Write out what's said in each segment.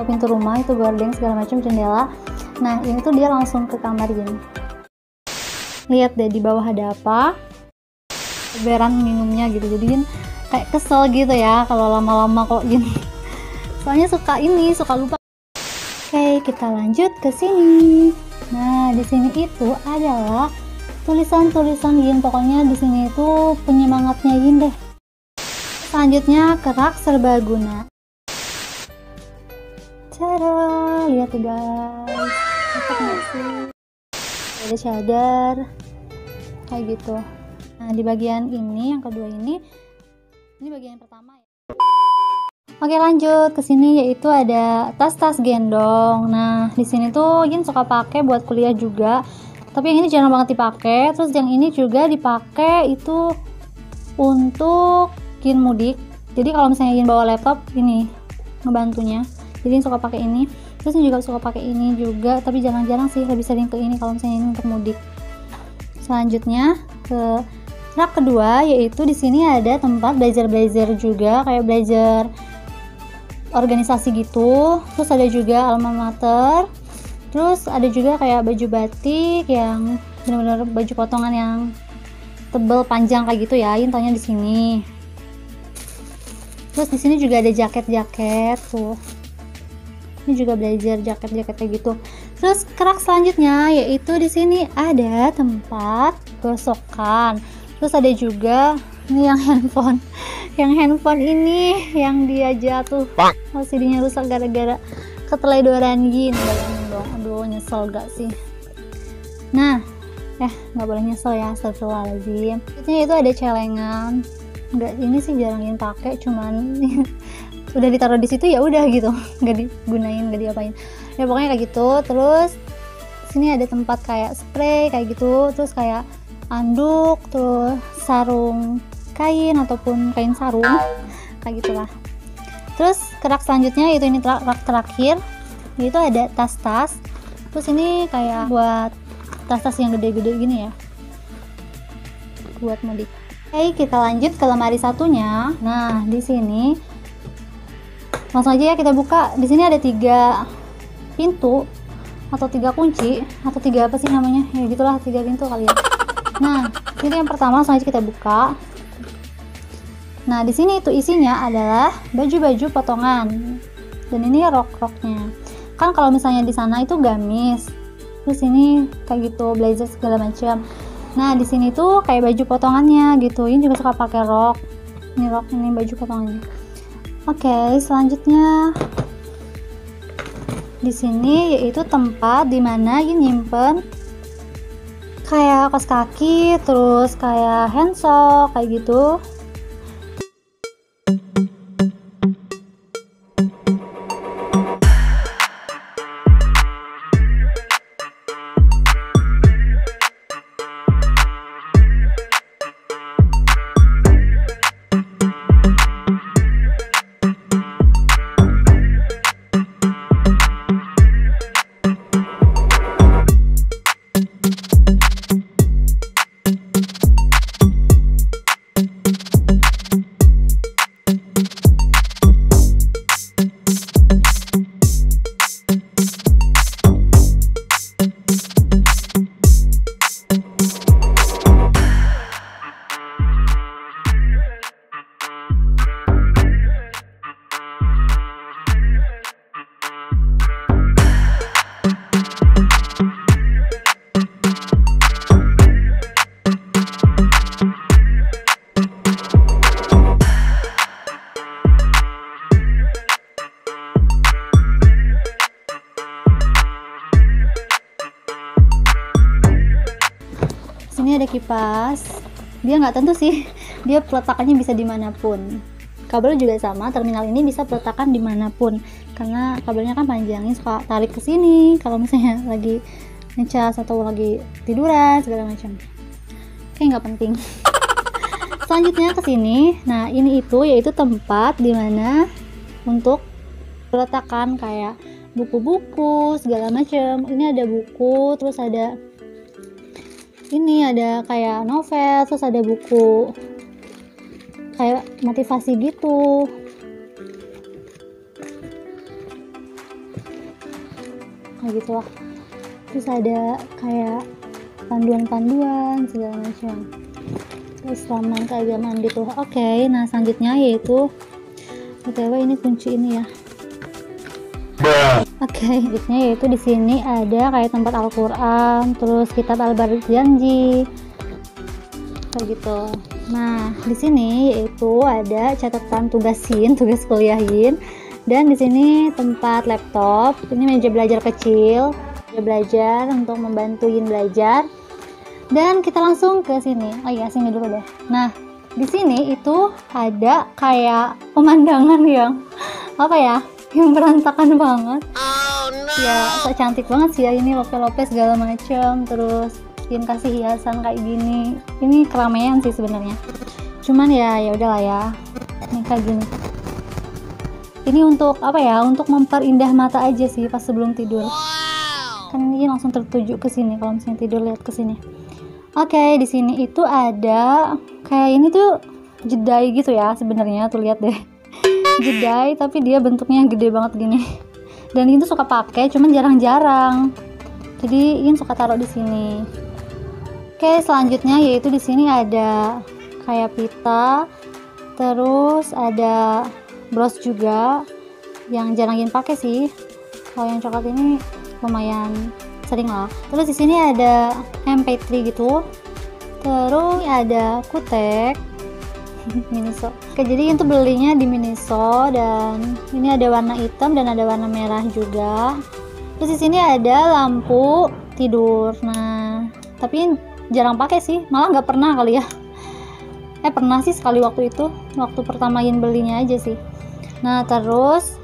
pintu rumah itu gorden segala macam, jendela. Nah ini tuh dia langsung ke kamar gini. Lihat deh di bawah ada apa, beran minumnya gitu. Jadi kayak kesel gitu ya kalau lama-lama kok gini. Soalnya suka lupa. Oke, kita lanjut ke sini. Nah di sini itu adalah tulisan-tulisan Yin. Pokoknya di sini itu penyemangatnya Yin deh. Selanjutnya kerak serbaguna. Cara lihat tuh guys, cakep nggak sih? Ada cadar kayak gitu. Nah di bagian ini yang kedua ini bagian yang pertama ya. Oke lanjut ke sini, yaitu ada tas-tas gendong. Nah di sini tuh Yin suka pakai buat kuliah juga, tapi yang ini jarang banget dipakai. Terus yang ini juga dipakai itu untuk Yin mudik. Jadi kalau misalnya Yin bawa laptop ini ngebantunya, jadi suka pakai ini. Terus ini juga suka pakai ini juga, tapi jarang-jarang sih, lebih sering ke ini kalau misalnya ini untuk mudik. Selanjutnya ke rak kedua, yaitu di sini ada tempat belajar juga, kayak belajar organisasi gitu. Terus ada juga alma mater. Terus ada juga kayak baju batik yang benar-benar baju potongan yang tebel panjang kayak gitu ya, Yin taunya di sini. Terus di sini juga ada jaket tuh. Ini juga belajar jaket kayak gitu. Terus kerak selanjutnya yaitu di sini ada tempat gosokan. Terus ada juga ini yang handphone ini yang dia jatuh, LCD-nya rusak gara-gara keteledoran Yin. Bayangin dong, aduh nyesel gak sih? Nah nggak boleh nyesel ya, astagfirullahaladzim. Itu ada celengan. Enggak, ini sih jarang Yin pakai, cuman udah ditaruh di situ ya udah gitu, nggak digunain, nggak diapain ya, pokoknya kayak gitu. Terus sini ada tempat kayak spray kayak gitu, terus kayak anduk, terus sarung kain ataupun kain sarung kayak gitulah. Terus kerak selanjutnya itu ini rak terakhir, itu ada tas-tas. Terus ini kayak buat tas-tas yang gede-gede gini ya, buat mudik. Oke, kita lanjut ke lemari satunya. Nah di sini langsung aja ya kita buka. Di sini ada 3 pintu atau 3 kunci atau 3 apa sih namanya ya, gitulah 3 pintu kali ya. Nah ini yang pertama, langsung aja kita buka. Nah di sini itu isinya adalah baju-baju potongan, dan ini rok-roknya. Kan kalau misalnya di sana itu gamis, terus ini kayak gitu blazer segala macam. Nah di sini tuh kayak baju potongannya gitu. Ini juga suka pakai rok. Ini rok, ini baju potongannya. Oke, selanjutnya di sini yaitu tempat dimana Yin nyimpen kayak kaos kaki, terus kayak handsock kayak gitu. Sini ada kipas, dia nggak tentu sih, dia peletakannya bisa dimanapun. Kabel juga sama, terminal ini bisa peletakan dimanapun karena kabelnya kan panjangin, suka tarik ke sini kalau misalnya lagi ngecas atau lagi tiduran segala macam. Kayak nggak penting. Selanjutnya ke sini, nah ini itu yaitu tempat dimana untuk peletakan kayak buku-buku segala macam. Ini ada buku, terus ada ini ada kayak novel, terus ada buku kayak motivasi gitu. kayak gitu lah. Terus ada kayak panduan-panduan segala macam. Terus laman keagamaan gitu. Oke, nah selanjutnya yaitu BTW ini kunci ini ya. Oke, selanjutnya yaitu di sini ada kayak tempat Al-Qur'an, terus kitab Al-Barjanji kayak gitu. Nah, di sini yaitu ada catatan tugasin, tugas kuliahin, dan di sini tempat laptop. Ini meja belajar kecil, meja belajar untuk membantuin belajar. Dan kita langsung ke sini. Oh iya, sini dulu deh. Nah, di sini itu ada kayak pemandangan yang apa ya? Yang berantakan banget. Oh, no. Ya, so cantik banget sih ya ini, lope-lope segala macam, terus kasih hiasan kayak gini. Ini keramaian sih sebenarnya. Cuman ya udahlah ya. Ini kayak gini. Ini untuk apa ya? Untuk memperindah mata aja sih pas sebelum tidur. Kan ini langsung tertuju ke sini kalau misalnya tidur lihat ke sini. Oke, di sini itu ada kayak ini tuh jedai gitu ya sebenarnya, tuh lihat deh. Jedai tapi dia bentuknya gede banget gini. Dan ini tuh suka pakai cuman jarang-jarang. Jadi ini suka taruh di sini. Oke, selanjutnya yaitu di sini ada kayak pita, terus ada bros juga yang jarang Yin pakai sih. Kalau yang coklat ini lumayan sering lah. Terus di sini ada MP3 gitu. Terus ada kutek Miniso. Oke, jadi itu belinya di Miniso, dan ini ada warna hitam dan ada warna merah juga. Terus di sini ada lampu tidur. Nah, tapi jarang pakai sih, malah nggak pernah kali ya. Pernah sih sekali waktu itu, waktu pertama Yin belinya aja sih. Nah, terus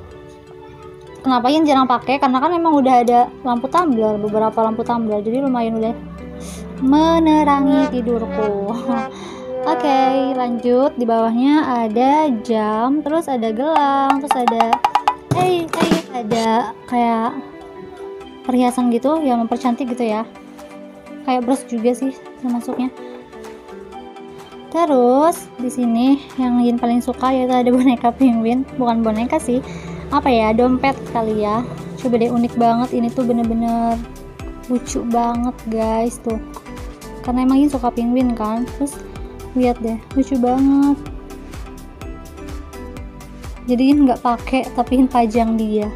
kenapa Yin jarang pakai? Karena kan memang udah ada lampu tumbler, beberapa lampu tumbler, jadi lumayan udah menerangi tidurku. Oke, lanjut. Di bawahnya ada jam, terus ada gelang, terus ada ada kayak perhiasan gitu yang mempercantik gitu ya. Kayak bros juga sih termasuknya. Terus di sini yang Yin paling suka yaitu ada boneka penguin, bukan boneka sih. Apa ya, dompet kali ya. Coba deh, unik banget ini tuh, bener-bener lucu banget guys tuh. Karena emang Yin suka penguin kan. Terus lihat deh, lucu banget. Jadi Yin nggak pakai tapi Yin pajang dia.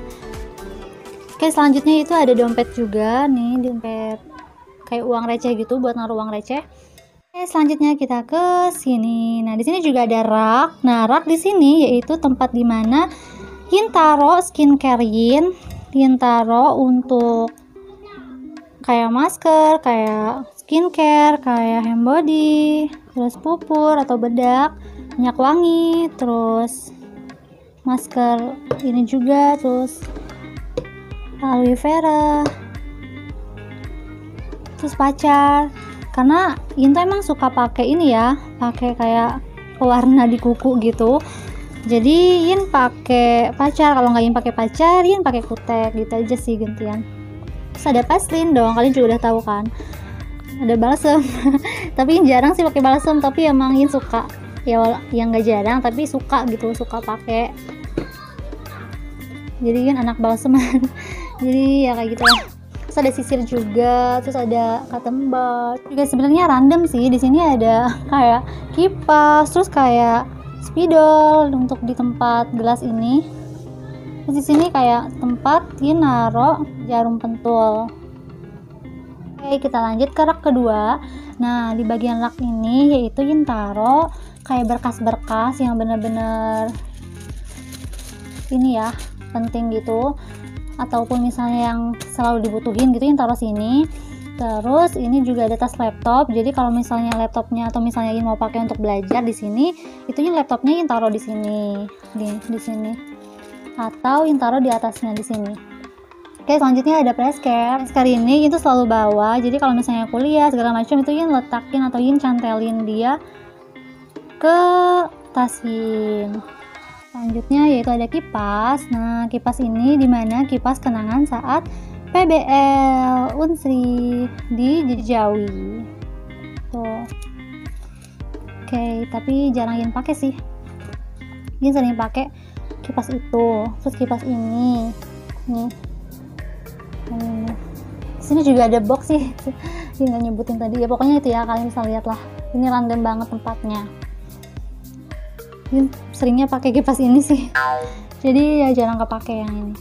Oke, selanjutnya itu ada dompet juga nih, dompet kayak uang receh gitu buat naruh uang receh. Oke, selanjutnya kita ke sini. Nah, di sini juga ada rak. Nah, rak di sini yaitu tempat dimana Yin taro skincare Yin taro untuk kayak masker, kayak skincare, kayak hand body, terus pupur atau bedak, minyak wangi, terus masker ini juga, terus aloe vera, terus pacar. Karena Yin tuh emang suka pakai ini ya, pakai kayak pewarna di kuku gitu. Jadi Yin pakai pacar, kalau nggak Yin pakai pacar, Yin pakai kutek gitu aja sih gantian. Terus ada paslin dong, kalian juga udah tahu kan. Ada balsem. Tapi Yin jarang sih pakai balsem, tapi emang Yin suka. Ya yang nggak jarang tapi suka gitu, suka pakai. Jadi Yin anak balseman. Jadi ya kayak gitu lah. Terus ada sisir juga, terus ada cotton bud. Juga sebenarnya random sih. Di sini ada kayak kipas, terus kayak spidol untuk di tempat gelas ini. Terus di sini kayak tempat Yin naruh jarum pentul. Oke, kita lanjut ke rak kedua. Nah, di bagian rak ini yaitu Yin taruh kayak berkas-berkas yang bener-bener ini ya, penting gitu, ataupun misalnya yang selalu dibutuhin gitu Yin taruh sini. Terus ini juga ada tas laptop. Jadi kalau misalnya laptopnya atau misalnya Yin mau pakai untuk belajar di sini, itu Yin laptopnya Yin taruh di sini, di sini. Atau Yin taruh di atasnya di sini. Oke, selanjutnya ada flashcard. Flashcard ini itu selalu bawa. Jadi kalau misalnya kuliah segala macam itu Yin letakin atau Yin cantelin dia ke tas Yin. Selanjutnya yaitu ada kipas. Nah, kipas ini dimana kipas kenangan saat PBL Unsri di Jawi. Tuh. Oke, tapi jarang Yin pakai sih. Yin sering pakai kipas itu. Terus kipas ini. Nih. Sini juga ada box sih. Ini nggak nyebutin tadi ya, pokoknya itu ya, kalian bisa lihat lah. Ini random banget tempatnya. Ini seringnya pakai kipas ini sih, jadi ya jarang kepake yang ini.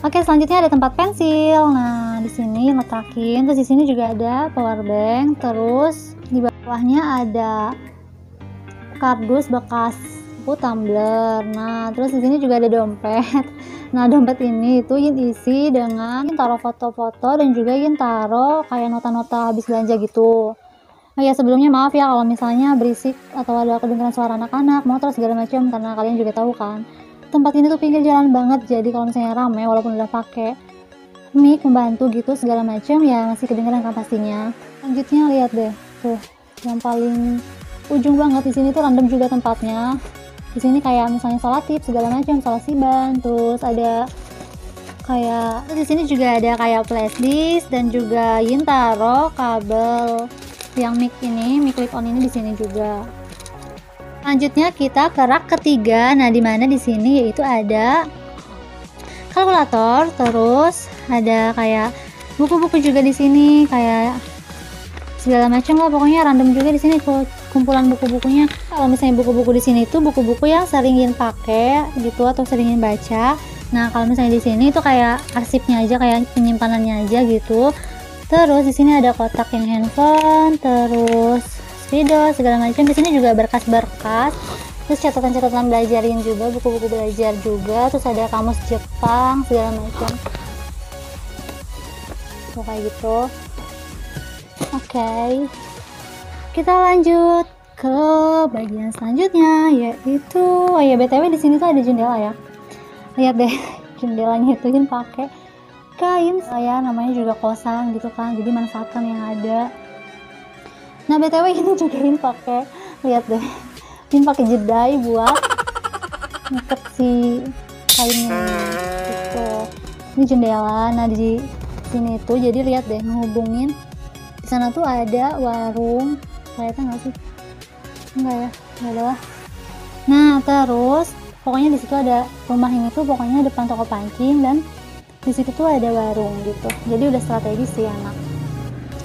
Oke, selanjutnya ada tempat pensil. Nah, di sini letakin. Terus di sini juga ada power bank. Terus di bawahnya ada kardus bekas tumbler. Nah, terus di sini juga ada dompet. Nah, dompet ini itu Yin isi dengan taruh foto-foto dan juga Yin taruh kayak nota-nota habis belanja gitu. Oh ya, sebelumnya maaf ya kalau misalnya berisik atau ada kedengaran suara anak-anak, motor segala macam, karena kalian juga tahu kan, tempat ini tuh pinggir jalan banget, jadi kalau misalnya rame walaupun udah pakai mic membantu gitu segala macam ya masih kedengaran kan pastinya. Selanjutnya lihat deh tuh, yang paling ujung banget di sini tuh random juga tempatnya. Di sini kayak misalnya sholat tip segala macam, sholat siban, terus ada kayak di sini juga ada kayak flash disk dan juga Yin taruh kabel yang mic ini, mic clip on ini di sini juga. Selanjutnya kita ke rak ketiga. Nah, di mana di sini yaitu ada kalkulator, terus ada kayak buku-buku juga di sini, kayak segala macam lah, pokoknya random juga di sini kumpulan buku-bukunya. Kalau misalnya buku-buku di sini itu buku-buku yang seringin pakai gitu atau seringin baca. Nah, kalau misalnya di sini itu kayak arsipnya aja, kayak penyimpanannya aja gitu. Terus di sini ada kotak yang handphone, terus spidol segala macam. Di sini juga berkas-berkas, terus catatan-catatan belajarin juga, buku-buku belajar juga, terus ada kamus Jepang segala macam. Tuh kayak gitu. Oke, kita lanjut ke bagian selanjutnya, yaitu oh ya, BTW di sini tuh ada jendela ya. Lihat deh, jendelanya itu kan pakai kain, saya namanya juga kosan gitu kan, jadi manfaatkan yang ada. Nah, BTW ini juga ini pakai, lihat deh, ini pakai jedai buat ngikat si kainnya gitu. Ini jendela. Nah, di sini tuh jadi lihat deh, menghubungin di sana tuh ada warung, kelihatan nggak sih? Enggak ya, nggak ada lah. Nah, terus pokoknya di situ ada rumah ini tuh pokoknya depan toko pancing dan di situ tuh ada warung gitu. Jadi udah strategis sih anak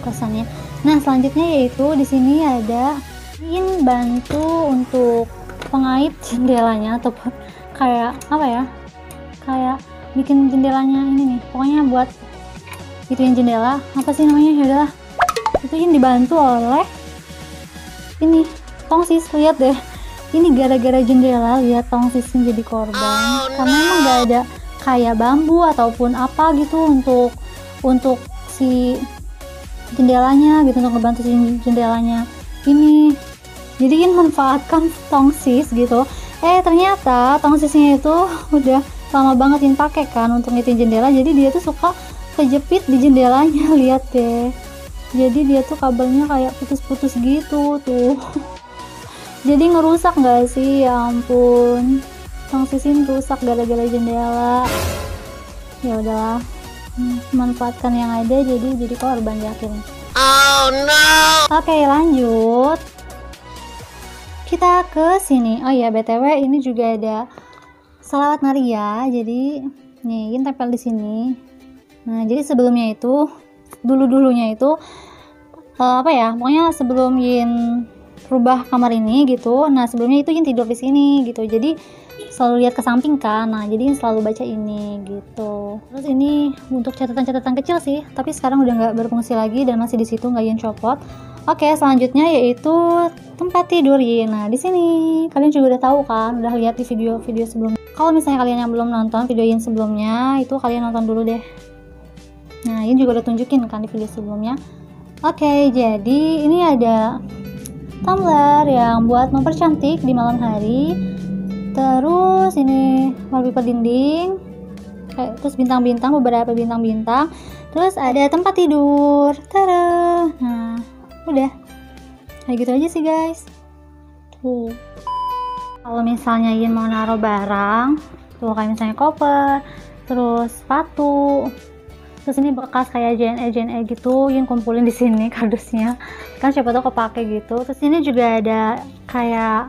kosannya. Nah, selanjutnya yaitu di sini ada ingin bantu untuk pengait jendelanya ataupun kayak apa ya? Kayak bikin jendelanya ini nih. Pokoknya buat gituin jendela, apa sih namanya? Ya udahlah. Itu ini dibantu oleh ini tongsis. Lihat deh, ini gara-gara jendela, lihat tongsisnya jadi korban. Karena emang gak ada kayak bambu ataupun apa gitu untuk si jendelanya gitu, untuk ngebantu si jendelanya ini. Jadi ini manfaatkan tongsis gitu. Ternyata tongsisnya itu udah lama banget yang pakai kan untuk ngitin jendela, jadi dia tuh suka kejepit di jendelanya. Lihat deh, jadi dia tuh kabelnya kayak putus-putus gitu tuh. Jadi ngerusak nggak sih? Ya ampun, tongsis ini rusak gara-gara jendela. Ya udahlah, manfaatkan yang ada, jadi korban di akhirnya. Oh no. Oke, lanjut. Kita ke sini. Oh ya, BTW ini juga ada salawat Maria. Jadi nih, ini tempel di sini. Nah, jadi sebelumnya itu dulunya itu apa ya? Pokoknya sebelum Yin rubah kamar ini gitu. Nah, sebelumnya itu Yin tidur di sini gitu. Jadi selalu lihat ke samping kan. Nah, jadi selalu baca ini gitu. Terus ini untuk catatan-catatan kecil sih, tapi sekarang udah nggak berfungsi lagi dan masih di situ, nggak Yin copot. Oke, selanjutnya yaitu tempat tidur Yin. Nah, di sini kalian juga udah tahu kan, udah lihat di video-video sebelumnya. Kalau misalnya kalian yang belum nonton video Yin sebelumnya, itu kalian nonton dulu deh. Nah, Yin juga udah tunjukin kan di video sebelumnya. Oke, jadi ini ada tumbler yang buat mempercantik di malam hari. Terus ini wallpaper dinding, terus bintang-bintang, beberapa bintang-bintang. Terus ada tempat tidur. Tada. Nah, udah kayak gitu aja sih guys. Tuh, kalau misalnya Yin mau naruh barang tuh, kayak misalnya koper, terus sepatu, terus ini bekas kayak JNE gitu, Yin kumpulin di sini kardusnya kan, siapa tahu kepake gitu. Terus ini juga ada kayak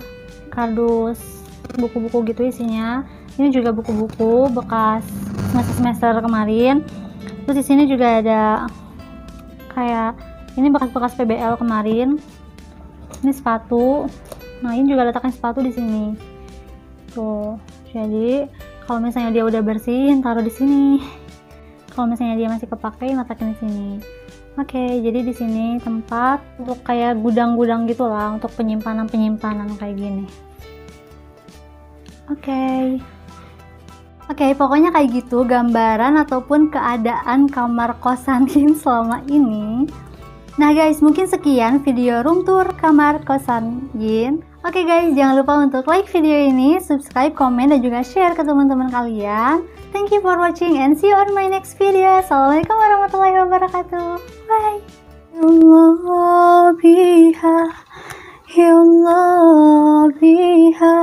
kardus buku-buku gitu isinya. Ini juga buku-buku bekas semester kemarin. Terus di sini juga ada kayak ini bekas-bekas PBL kemarin. Ini sepatu. Nah, ini juga letakkan sepatu di sini. Tuh. Jadi, kalau misalnya dia udah bersih, taruh di sini. Kalau misalnya dia masih kepake, masukin di sini. Oke, jadi di sini tempat untuk kayak gudang-gudang gitulah, untuk penyimpanan kayak gini. Oke, pokoknya kayak gitu gambaran ataupun keadaan kamar kosan Yin selama ini. Nah guys, mungkin sekian video room tour kamar kosan Yin. Oke guys, jangan lupa untuk like video ini, subscribe, komen, dan juga share ke teman-teman kalian. Thank you for watching and see you on my next video. Assalamualaikum warahmatullahi wabarakatuh. Bye. Ya Allah biha, ya Allah biha,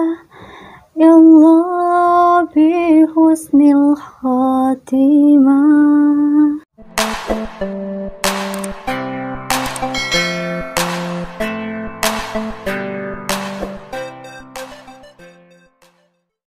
ya Allah bi husnil khatimah.